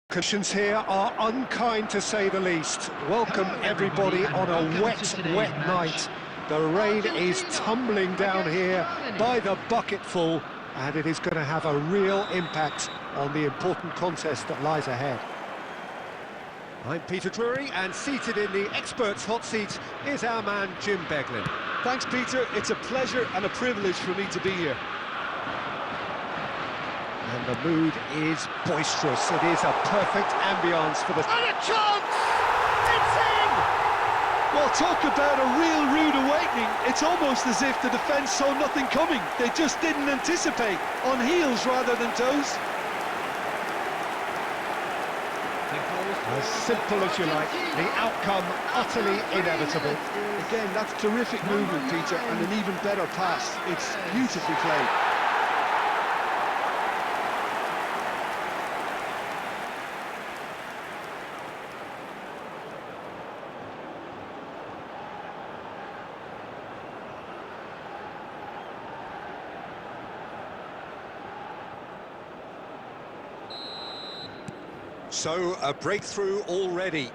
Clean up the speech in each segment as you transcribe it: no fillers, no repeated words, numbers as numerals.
Conditions here are unkind to say the least. Welcome everybody on a wet night. The rain is tumbling down here by the bucketful, and it is going to have a real impact on the important contest that lies ahead. I'm Peter Drury, and seated in the experts' hot seat is our man Jim Beglin. Thanks, Peter. It's a pleasure and a privilege for me to be here. And the mood is boisterous. It is a perfect ambience for the... And a chance! It's in! Well, talk about a real rude awakening. It's almost as if the defence saw nothing coming. They just didn't anticipate. On heels rather than toes. As simple as you like, the outcome utterly inevitable. Again, that's terrific movement, Peter, and an even better pass. It's beautifully played. So, a breakthrough already.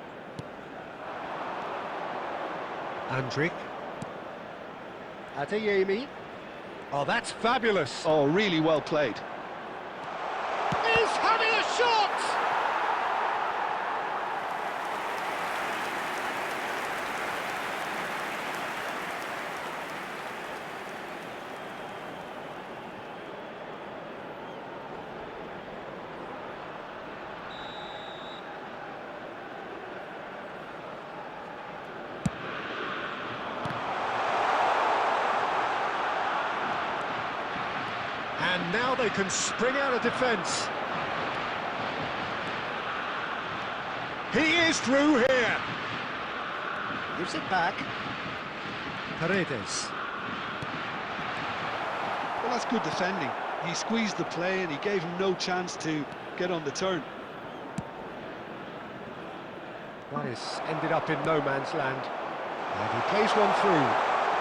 Andrik. Adeyemi. Oh, that's fabulous. Oh, really well played. He's having a shot! And now they can spring out of defence. He is through here. Gives it back. Paredes. Well, that's good defending. He squeezed the play and he gave him no chance to get on the turn. That is ended up in no man's land. And he plays one through.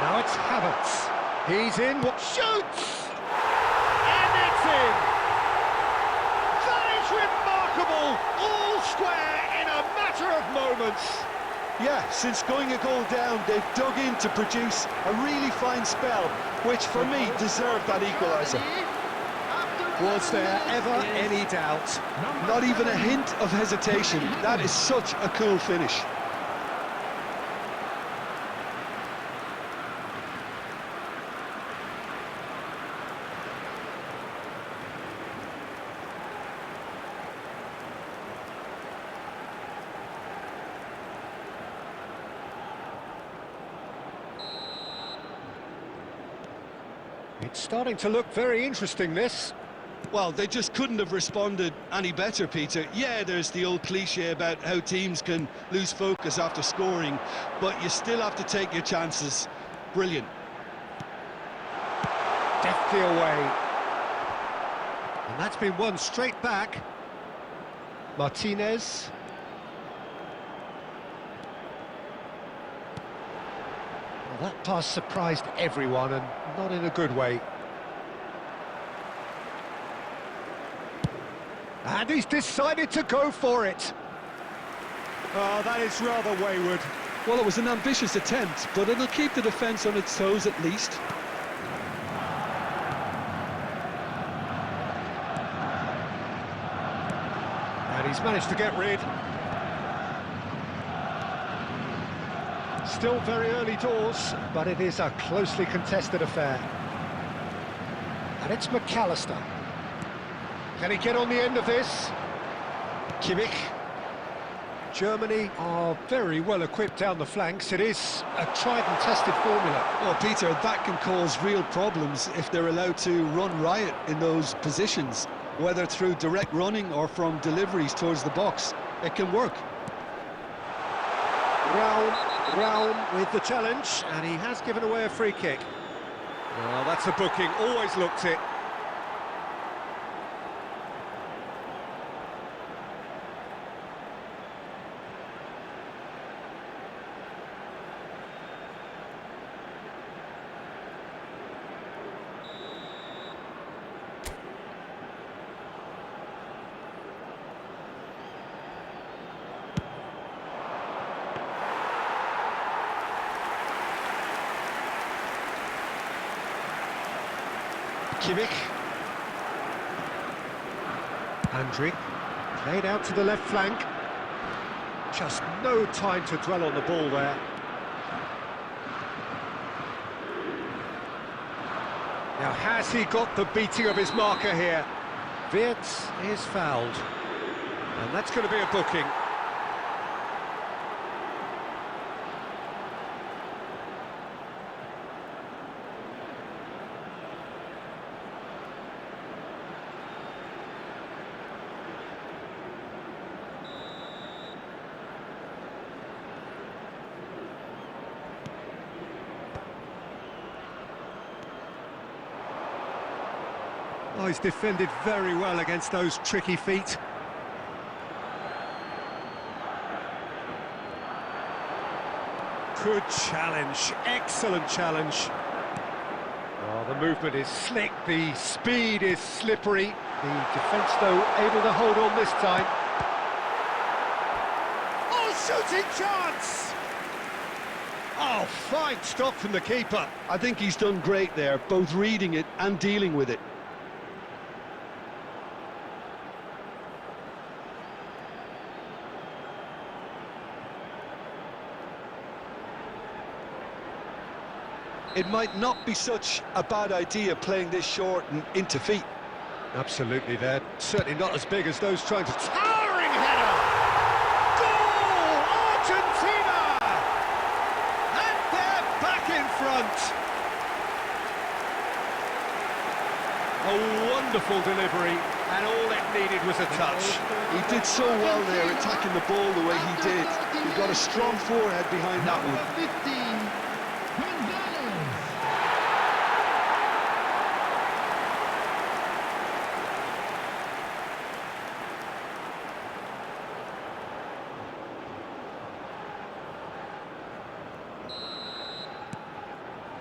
Now it's Havertz. He's in. What shoots? That is remarkable! All square in a matter of moments. Yeah, since going a goal down, they've dug in to produce a really fine spell, which for me deserved that equaliser. Was there ever any doubt? Not even a hint of hesitation. That is such a cool finish. It's starting to look very interesting, this. Well, they just couldn't have responded any better, Peter. Yeah, there's the old cliche about how teams can lose focus after scoring, but you still have to take your chances. Brilliant. Deftly away. And that's been won straight back. Martinez. Well, that pass surprised everyone, and not in a good way. And he's decided to go for it. Oh, that is rather wayward. Well, it was an ambitious attempt, but it'll keep the defence on its toes at least. And he's managed to get rid. Still very early doors, but it is a closely contested affair. And it's McAllister. Can he get on the end of this? Kimmich. Germany are very well equipped down the flanks. It is a tried and tested formula. Well, Peter, that can cause real problems if they're allowed to run riot in those positions, whether through direct running or from deliveries towards the box. It can work. Raul with the challenge, and he has given away a free kick. Well, that's a booking, always looked it. Kimmich. Andrić. Played out to the left flank. Just no time to dwell on the ball there. Now, has he got the beating of his marker here? Wirtz is fouled. And that's going to be a booking. Oh, he's defended very well against those tricky feet. Good challenge, excellent challenge. Oh, the movement is slick, the speed is slippery. The defence, though, able to hold on this time. Oh, shooting chance! Oh, fine stop from the keeper. I think he's done great there, both reading it and dealing with it. It might not be such a bad idea playing this short and into feet. Absolutely, they're certainly not as big as those trying to... Towering header! Goal! Argentina! And they're back in front! A wonderful delivery, and all it needed was a touch. He did so well there, attacking the ball the way he did. He got a strong forehead behind that one.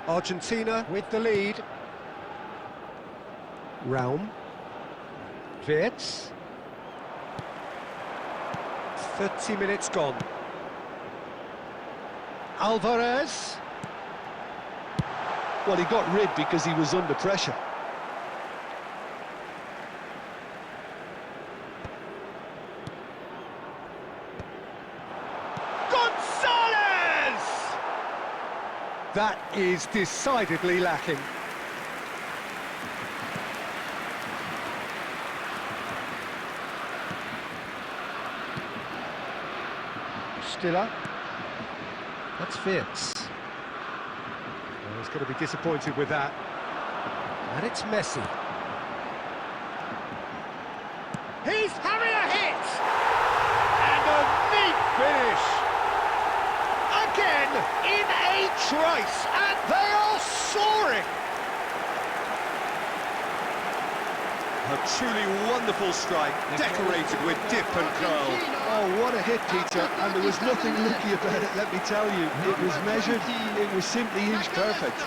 Argentina with the lead. Raum. Wirtz. 30 minutes gone. Alvarez. Well, he got rid because he was under pressure. That is decidedly lacking. Stiller. That's Wirtz. Well, he's going to be disappointed with that. And it's Messi. He's having a hit! And a neat finish! Again, in a trice, and they are soaring! A truly wonderful strike, decorated with dip and curl. Oh, what a hit, Peter, and there was nothing lucky about it, let me tell you. It was measured, it was simply inch perfect.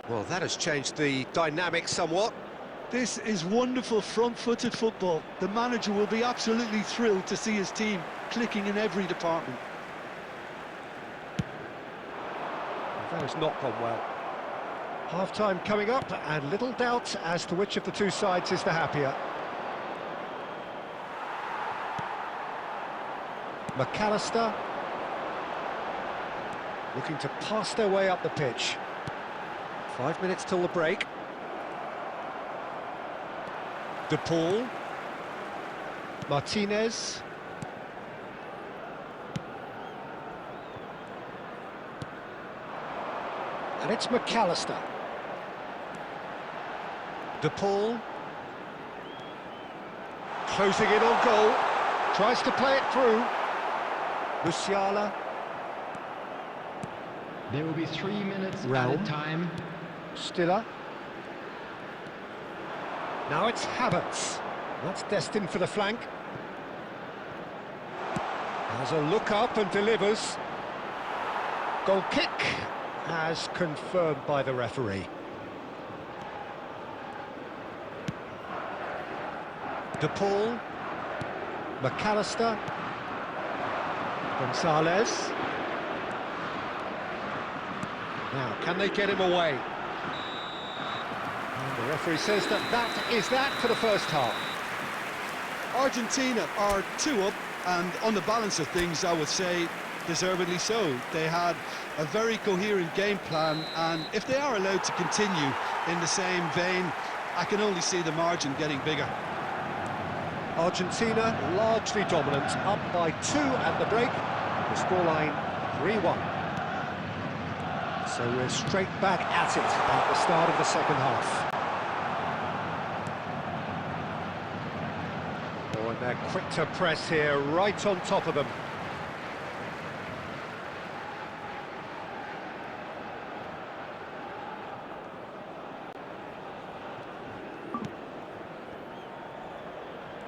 Well, that has changed the dynamic somewhat. This is wonderful front-footed football. The manager will be absolutely thrilled to see his team clicking in every department. That has not gone well. Half-time coming up, and little doubt as to which of the two sides is the happier. McAllister looking to pass their way up the pitch. 5 minutes till the break. De Paul. Martinez. And it's McAllister. De Paul. Closing in on goal. Tries to play it through. Musiala. There will be 3 minutes Raum. added time. Stiller. Now it's Havertz. That's destined for the flank. Has a look up and delivers. Goal kick as confirmed by the referee. De Paul, McAllister, Gonzalez. Now, can they get him away? And the referee says that is that for the first half. Argentina are 2 up, and on the balance of things, I would say deservedly so. They had a very coherent game plan, and if they are allowed to continue in the same vein, I can only see the margin getting bigger. Argentina largely dominant, up by 2 at the break, the scoreline 3-1. So we're straight back at it at the start of the second half. Oh, and they're quick to press here, right on top of them.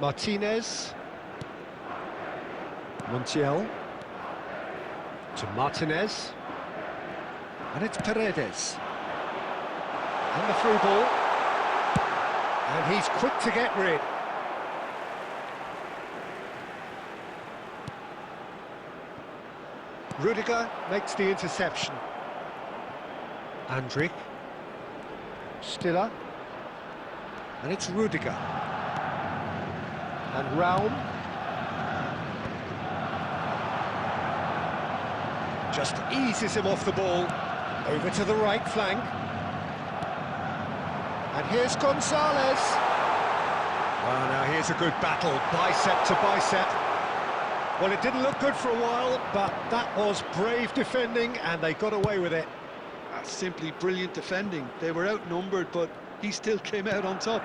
Martinez, Montiel, to Martinez, and it's Paredes, and the through ball, and he's quick to get rid. Rudiger makes the interception. Andrik, Stiller, and it's Rudiger. And Raum just eases him off the ball, over to the right flank. And here's Gonzalez. Oh, now here's a good battle, bicep to bicep. Well, it didn't look good for a while, but that was brave defending, and they got away with it. That's simply brilliant defending. They were outnumbered, but he still came out on top.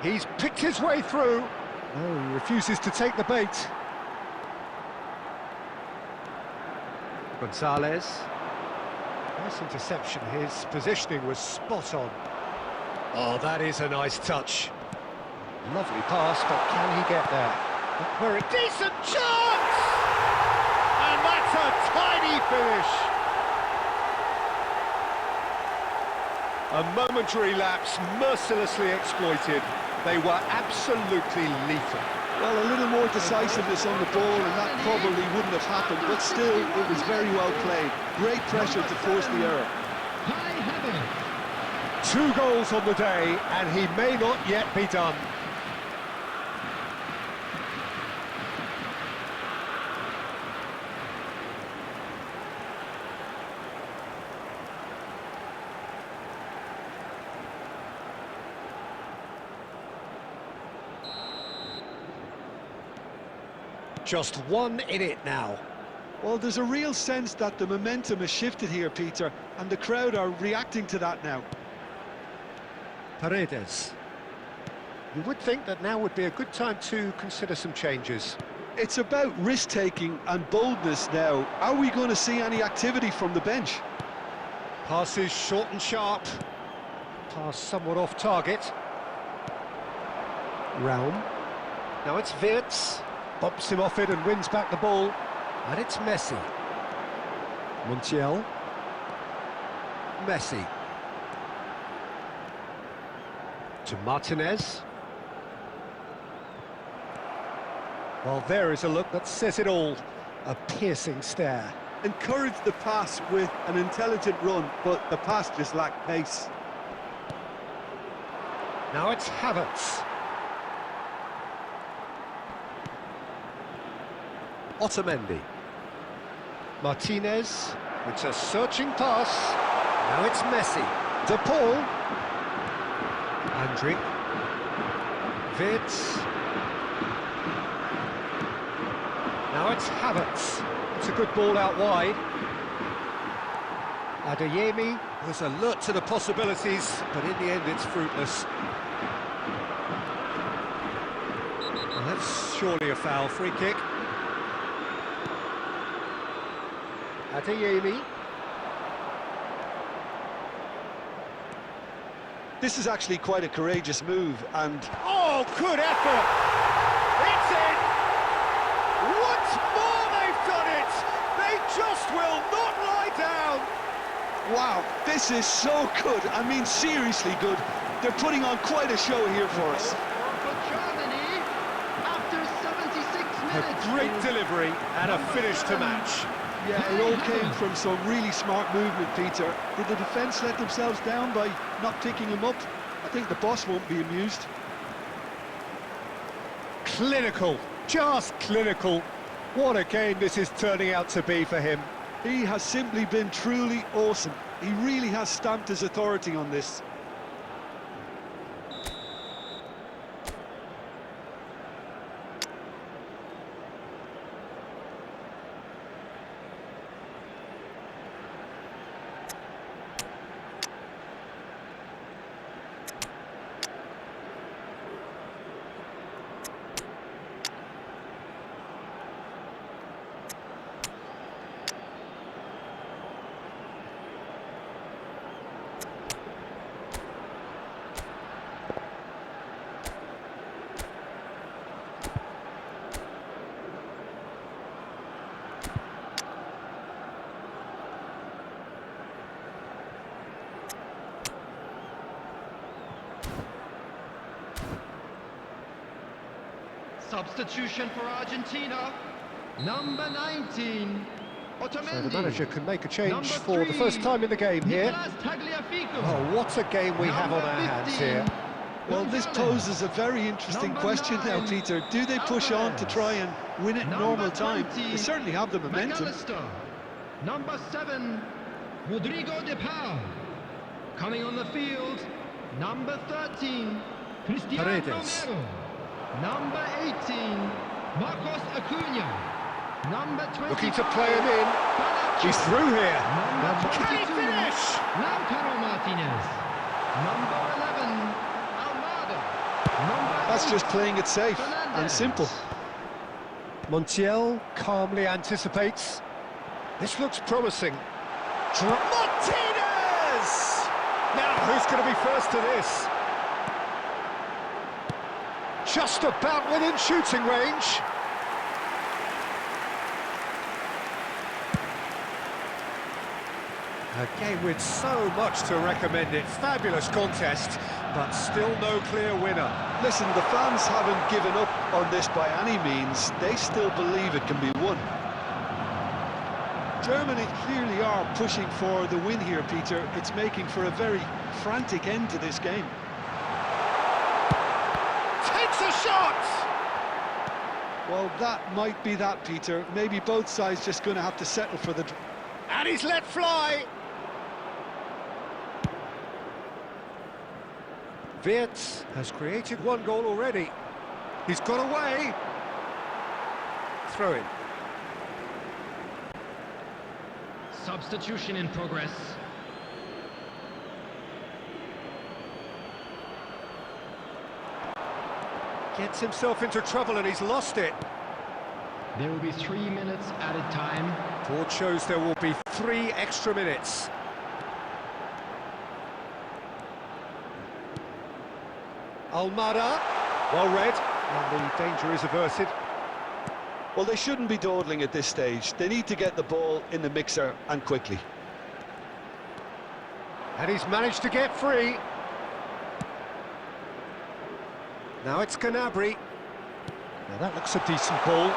He's picked his way through. Oh, he refuses to take the bait. Gonzalez. Nice interception. His positioning was spot on. Oh, that is a nice touch. Lovely pass, but can he get there? For a decent chance! And that's a tiny finish. A momentary lapse, mercilessly exploited. They were absolutely lethal. Well, a little more decisiveness on the ball, and that probably wouldn't have happened, but still, it was very well played. Great pressure to force the error. 2 goals on the day, and he may not yet be done. Just 1 in it now. Well, there's a real sense that the momentum has shifted here, Peter, and the crowd are reacting to that now. Paredes. You would think that now would be a good time to consider some changes. It's about risk-taking and boldness now. Are we going to see any activity from the bench? Passes short and sharp. Pass somewhat off target. Raum. Now it's Wirtz. Bops him off it and wins back the ball. And it's Messi. Montiel. Messi. To Martinez. Well, there is a look that says it all. A piercing stare. Encouraged the pass with an intelligent run, but the pass just lacked pace. Now it's Havertz. Otamendi. Martinez. It's a searching pass. Now it's Messi. De Paul. Andrik. Wirtz. Now it's Havertz. It's a good ball out wide. Adeyemi was alert to the possibilities, but in the end it's fruitless. Well, that's surely a foul. Free kick. Adeyemi. This is actually quite a courageous move, and... Oh, good effort! It's in! Once more they've done it! They just will not lie down! Wow, this is so good. I mean, seriously good. They're putting on quite a show here for us. For Germany, after 76 A minutes. great delivery and a finish to match. Yeah, it all came from some really smart movement, Peter. Did the defence let themselves down by not picking him up? I think the boss won't be amused. Clinical, just clinical. What a game this is turning out to be for him. He has simply been truly awesome. He really has stamped his authority on this. Substitution for Argentina. Number 19. So the Otamendi. manager can make a change Number for the 3, first time in the game here. Nicolas Tagliafico. Oh, what a game we have on our hands here. Well, this poses a very interesting Number question now, 9, Peter. Do they push on to try and win it in Number normal time? 20, They certainly have the momentum. McAllister. Number 7, Rodrigo de Paul. Coming on the field, number 13, Cristiano Paredes. Romero. Number 18, Marcos Acuna. Number 25, Looking to play him in. Garnacho. He's through here. Number Can he 22, finish? Lautaro Martinez. Number 11, Almada. Number That's 8, just playing it safe and Fernandez. simple. Montiel calmly anticipates. This looks promising. Martinez! Now, who's going to be first to this? Just about within shooting range. A game with so much to recommend it. Fabulous contest, but still no clear winner. Listen, the fans haven't given up on this by any means. They still believe it can be won. Germany clearly are pushing for the win here, Peter. It's making for a very frantic end to this game. Takes a shot! Well, that might be that, Peter. Maybe both sides just going to have to settle for the... And he's let fly. Wirtz has created one goal already. He's got away. Throw in. Substitution in progress. Gets himself into trouble and he's lost it. There will be 3 minutes added time. Board shows there will be 3 extra minutes. Almada, well read, and the danger is averted. Well, they shouldn't be dawdling at this stage. They need to get the ball in the mixer and quickly. And he's managed to get free. Now it's Gnabry. Now that looks a decent ball.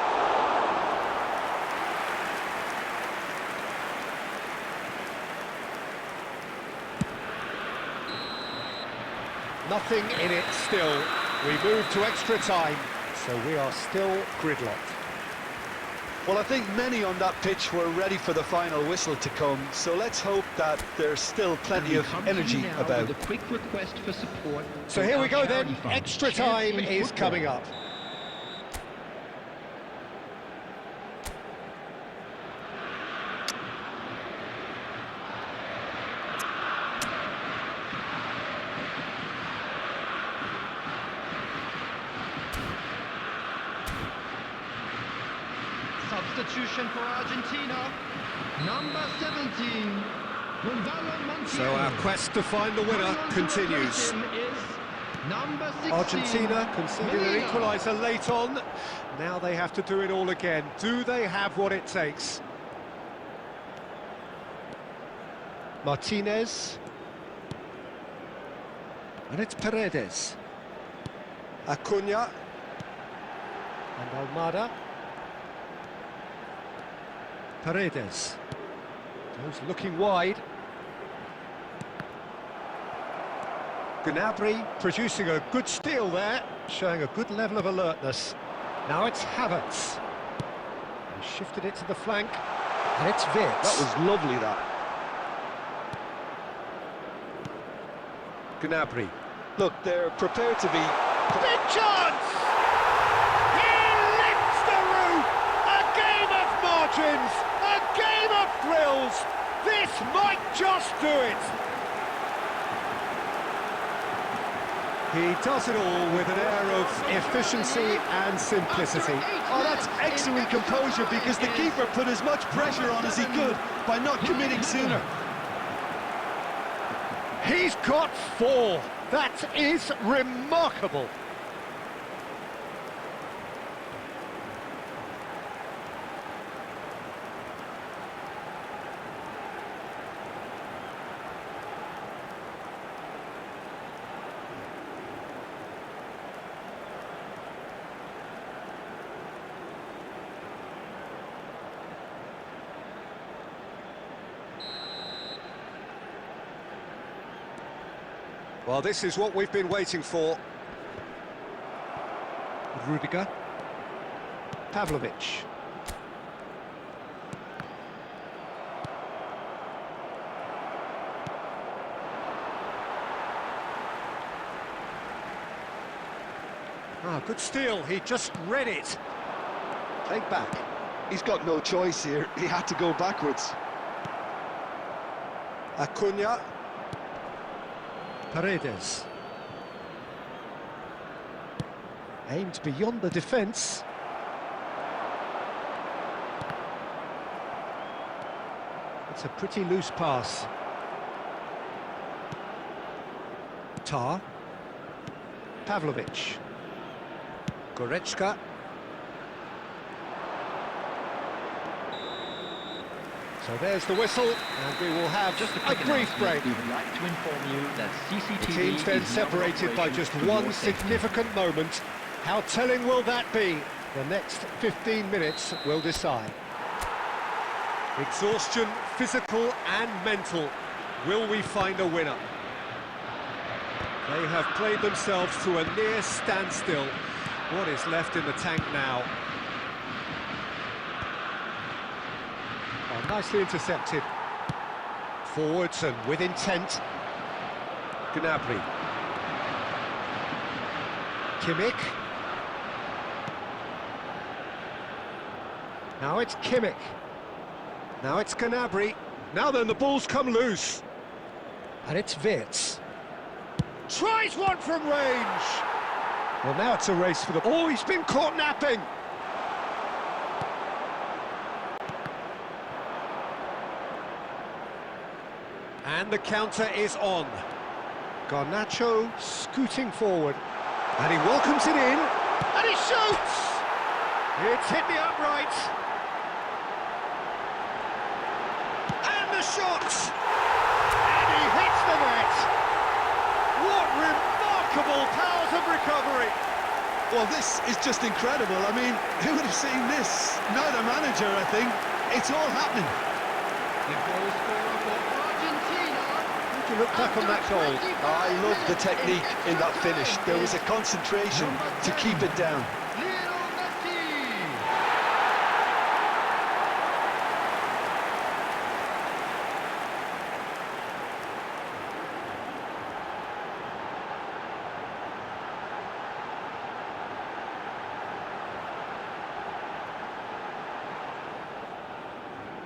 Nothing in it still. We move to extra time, so we are still gridlocked. Well, I think many on that pitch were ready for the final whistle to come, so let's hope that there's still plenty of energy about. A quick request for support. So here we go then, extra time is coming up. Substitution for Argentina. Number 17, Gonzalo Montiel. So our quest to find the winner Coming on to continues. replace him is Number 16. Argentina conceded an equaliser late on. Now they have to do it all again. Do they have what it takes? Martinez. And it's Paredes. Acuna. And Almada. Paredes. Goes looking wide. Gnabry producing a good steal there, showing a good level of alertness. Now it's Havertz. He shifted it to the flank, and it's Wirtz. That was lovely, that. Gnabry. Look, they're prepared to be... Big chance! He lifts the roof! A game of margins! A game of thrills! This might just do it! He does it all with an air of efficiency and simplicity. Oh, that's excellent composure, because the keeper put as much pressure on as he could by not committing sooner. He's got 4. That is remarkable. Well, this is what we've been waiting for. Rudiger. Pavlovic. Ah, good steal. He just read it. Take back. He's got no choice here. He had to go backwards. Acuna. Paredes. Aimed beyond the defence. It's a pretty loose pass. Tar. Pavlovic. Goretzka. So there's the whistle, and we will have just a brief break. We would like to inform you that CCTV The teams then separated by just one significant moment. How telling will that be? The next 15 minutes will decide. Exhaustion, physical and mental. Will we find a winner? They have played themselves to a near standstill. What is left in the tank now? Oh, nicely intercepted. Forwards and with intent. Gnabry. Kimmich. Now it's Kimmich. Now it's Gnabry. Now then, the ball's come loose. And it's Wirtz. Tries one from range! Well, now it's a race for the... Oh, he's been caught napping! And the counter is on. Garnacho scooting forward. And he welcomes it in. And he shoots! It's hit the upright. And the shot! And he hits the net! What remarkable powers of recovery! Well, this is just incredible. I mean, who would have seen this? Not a manager, I think. It's all happening. The goal scorer for Argentina. How do you look back on that goal? I love the technique in that finish. There was a concentration to keep it down. Lionel Messi.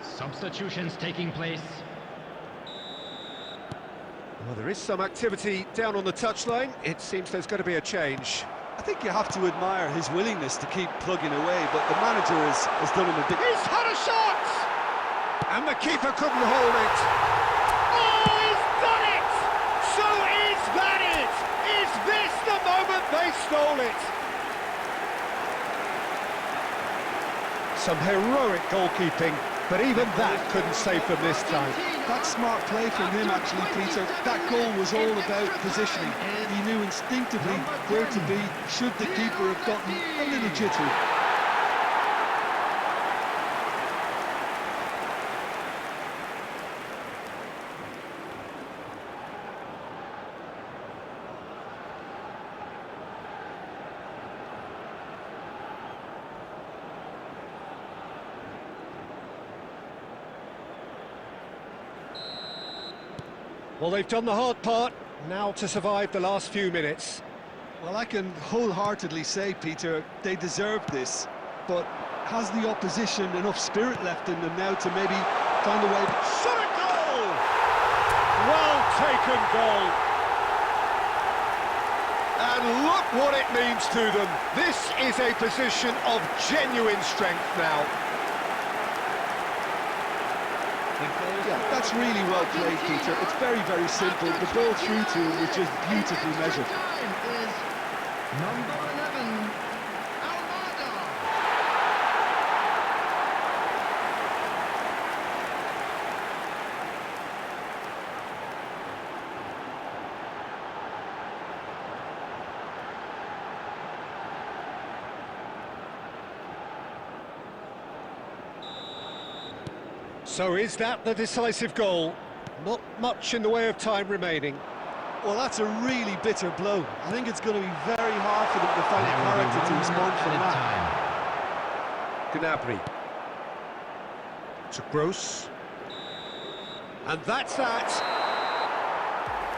Substitutions taking place. Well, there is some activity down on the touchline. It seems there's going to be a change. I think you have to admire his willingness to keep plugging away, but the manager has done him a bit... He's had a shot! And the keeper couldn't hold it. Oh, he's done it! So is that it? Is this the stole it. Some heroic goalkeeping, but even that couldn't save them this time. That's smart play from him, actually, Peter. That goal was all about positioning. He knew instinctively where to be, should the keeper have gotten a little jittery. Well, they've done the hard part, now to survive the last few minutes. Well, I can wholeheartedly say, Peter, they deserved this, but has the opposition enough spirit left in them now to maybe find a way? Shot a goal! Well taken goal. And look what it means to them. This is a position of genuine strength now. Yeah, that's really well played, Peter. It's very, very simple. The ball through to him was just beautifully measured. Time is number 11, Almada. So is that the decisive goal? Not much in the way of time remaining. Well, that's a really bitter blow. I think it's going to be very hard for them to find the character to respond from that. Gnabry. To Gross. And that's that.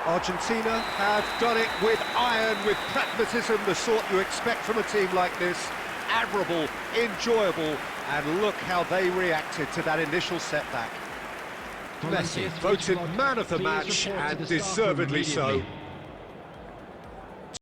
Argentina have done it with iron, with pragmatism, the sort you expect from a team like this. Admirable, enjoyable, and look how they reacted to that initial setback. Messi voted man of the match, and deservedly so.